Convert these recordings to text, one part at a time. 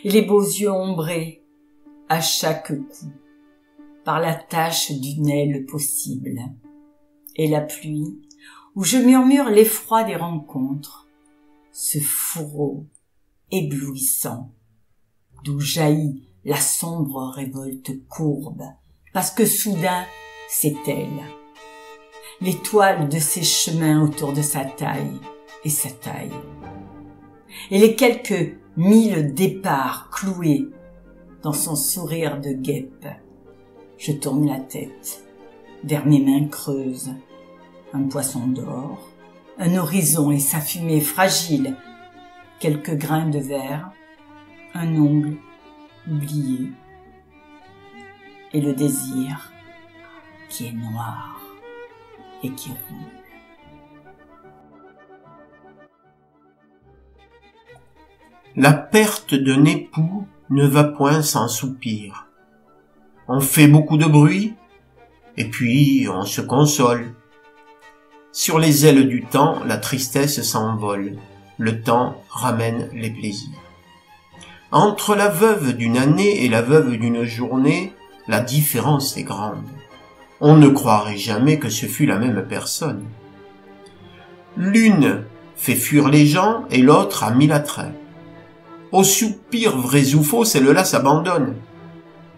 et les beaux yeux ombrés à chaque coup par la tache d'une aile possible, et la pluie où je murmure l'effroi des rencontres, ce fourreau éblouissant d'où jaillit la sombre révolte courbe, parce que soudain c'est elle, l'étoile de ses chemins autour de sa taille et sa taille, et les quelques 1000 départs cloués dans son sourire de guêpe. Je tourne la tête vers mes mains creuses, un poisson d'or, un horizon et sa fumée fragile, quelques grains de verre, un ongle oublié, et le désir qui est noir et qui roule. La perte d'un époux ne va point sans soupir. On fait beaucoup de bruit, et puis on se console. Sur les ailes du temps, la tristesse s'envole. Le temps ramène les plaisirs. Entre la veuve d'une année et la veuve d'une journée, la différence est grande. On ne croirait jamais que ce fût la même personne. L'une fait fuir les gens et l'autre a mis l'attrait. Au soupir vrais ou faux, celle-là s'abandonne.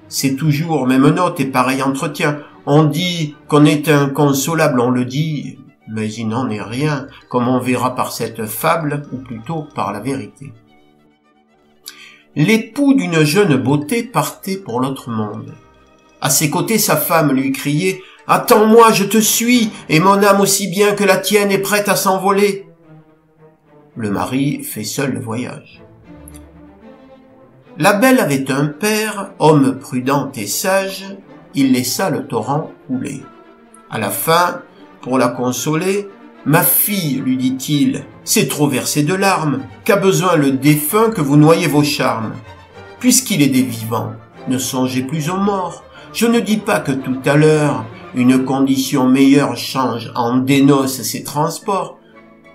C'est toujours même note et pareil entretien. On dit qu'on est inconsolable, on le dit, mais il n'en est rien, comme on verra par cette fable, ou plutôt par la vérité. L'époux d'une jeune beauté partait pour l'autre monde. À ses côtés, sa femme lui criait « Attends-moi, je te suis, et mon âme aussi bien que la tienne est prête à s'envoler. » Le mari fait seul le voyage. La belle avait un père, homme prudent et sage, il laissa le torrent couler. À la fin, pour la consoler, « Ma fille, lui dit-il, c'est trop verser de larmes, qu'a besoin le défunt que vous noyez vos charmes. Puisqu'il est des vivants, ne songez plus aux morts. Je ne dis pas que tout à l'heure, une condition meilleure change en des noces ses transports,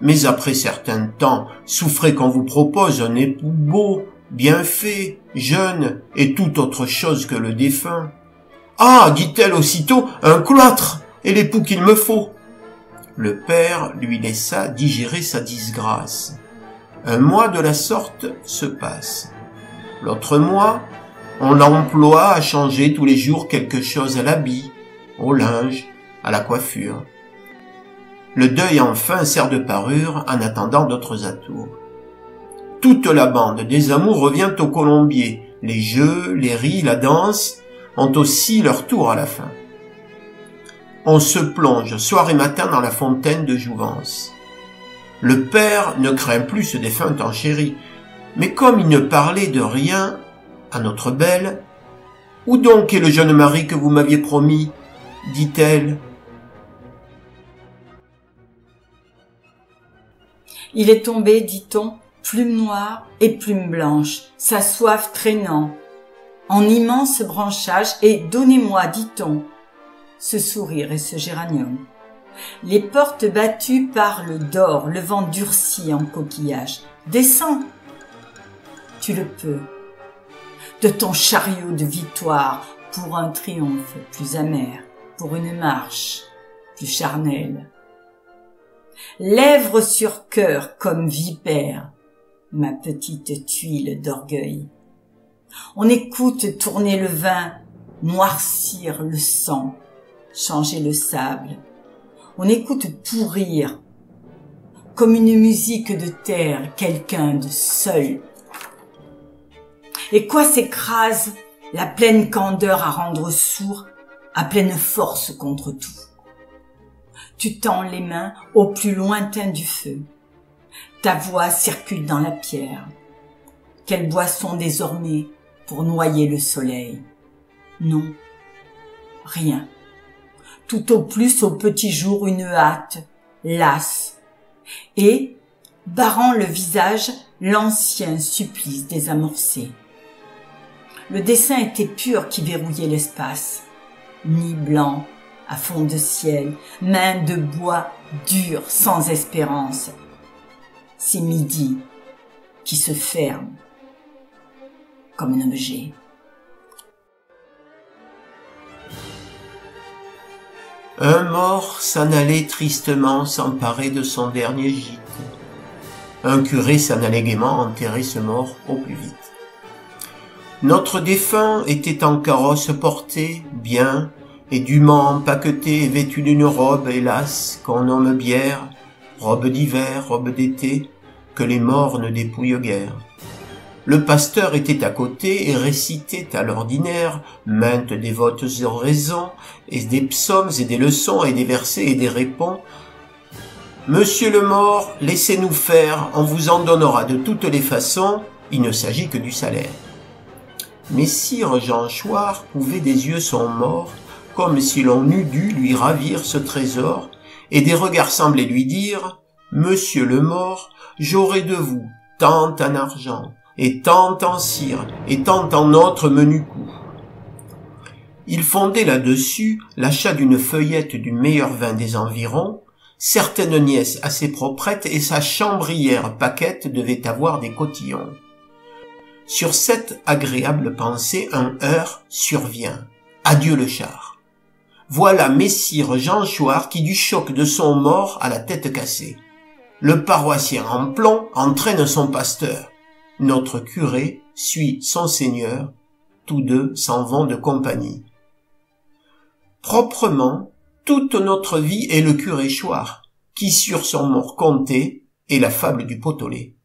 mais après certain temps, souffrez qu'on vous propose un époux beau, bien fait, jeune, et toute autre chose que le défunt. Ah, dit-elle aussitôt, un cloître, et l'époux qu'il me faut. Le père lui laissa digérer sa disgrâce. Un mois de la sorte se passe. L'autre mois, on l'emploie à changer tous les jours quelque chose à l'habit, au linge, à la coiffure. Le deuil enfin sert de parure en attendant d'autres atours. Toute la bande des amours revient au colombier. Les jeux, les ris, la danse ont aussi leur tour à la fin. On se plonge soir et matin dans la fontaine de jouvence. Le père ne craint plus ce défunt enchéri, mais comme il ne parlait de rien à notre belle, « Où donc est le jeune mari que vous m'aviez promis ?» dit-elle. Il est tombé, dit-on, plume noire et plume blanche, sa soif traînant, en immense branchage, et donnez-moi, dit-on, ce sourire et ce géranium. Les portes battues parlent d'or, le vent durci en coquillage. Descends, tu le peux, de ton chariot de victoire pour un triomphe plus amer, pour une marche plus charnelle. Lèvres sur cœur comme vipère, ma petite tuile d'orgueil. On écoute tourner le vin, noircir le sang, changer le sable. On écoute pourrir, comme une musique de terre, quelqu'un de seul. Et quoi s'écrase la pleine candeur à rendre sourd, à pleine force contre tout. Tu tends les mains au plus lointain du feu. Ta voix circule dans la pierre. Quelle boisson désormais pour noyer le soleil? Non, rien. Tout au plus au petit jour une hâte, lasse, et, barrant le visage, l'ancien supplice désamorcé. Le dessin était pur qui verrouillait l'espace, nid blanc, à fond de ciel, main de bois dur, sans espérance. C'est midi qui se ferme. comme un objet. Un mort s'en allait tristement s'emparer de son dernier gîte. Un curé s'en allait gaiement enterrer ce mort au plus vite. Notre défunt était en carrosse porté, bien, et dûment empaqueté et vêtu d'une robe, hélas, qu'on nomme bière, robe d'hiver, robe d'été, que les morts ne dépouillent guère. Le pasteur était à côté et récitait à l'ordinaire maintes dévotes oraisons et des psaumes et des leçons et des versets et des répons. Monsieur le mort, laissez-nous faire, on vous en donnera de toutes les façons, il ne s'agit que du salaire. Messire Jean Chouart couvait des yeux son mort, comme si l'on eût dû lui ravir ce trésor, et des regards semblaient lui dire, Monsieur le mort, j'aurai de vous tant en argent, et tant en cire, et tant en autres menus coups. Il fondait là-dessus l'achat d'une feuillette du meilleur vin des environs, certaines nièces assez proprettes et sa chambrière paquette devait avoir des cotillons. Sur cette agréable pensée, un heurt survient. Adieu le char. Voilà messire Jean Chouart qui du choc de son mort a la tête cassée. Le paroissien en plomb entraîne son pasteur. Notre curé suit son seigneur. Tous deux s'en vont de compagnie. Proprement, toute notre vie est le curé Chouart, qui sur son mort comptait est la fable du pot au lait.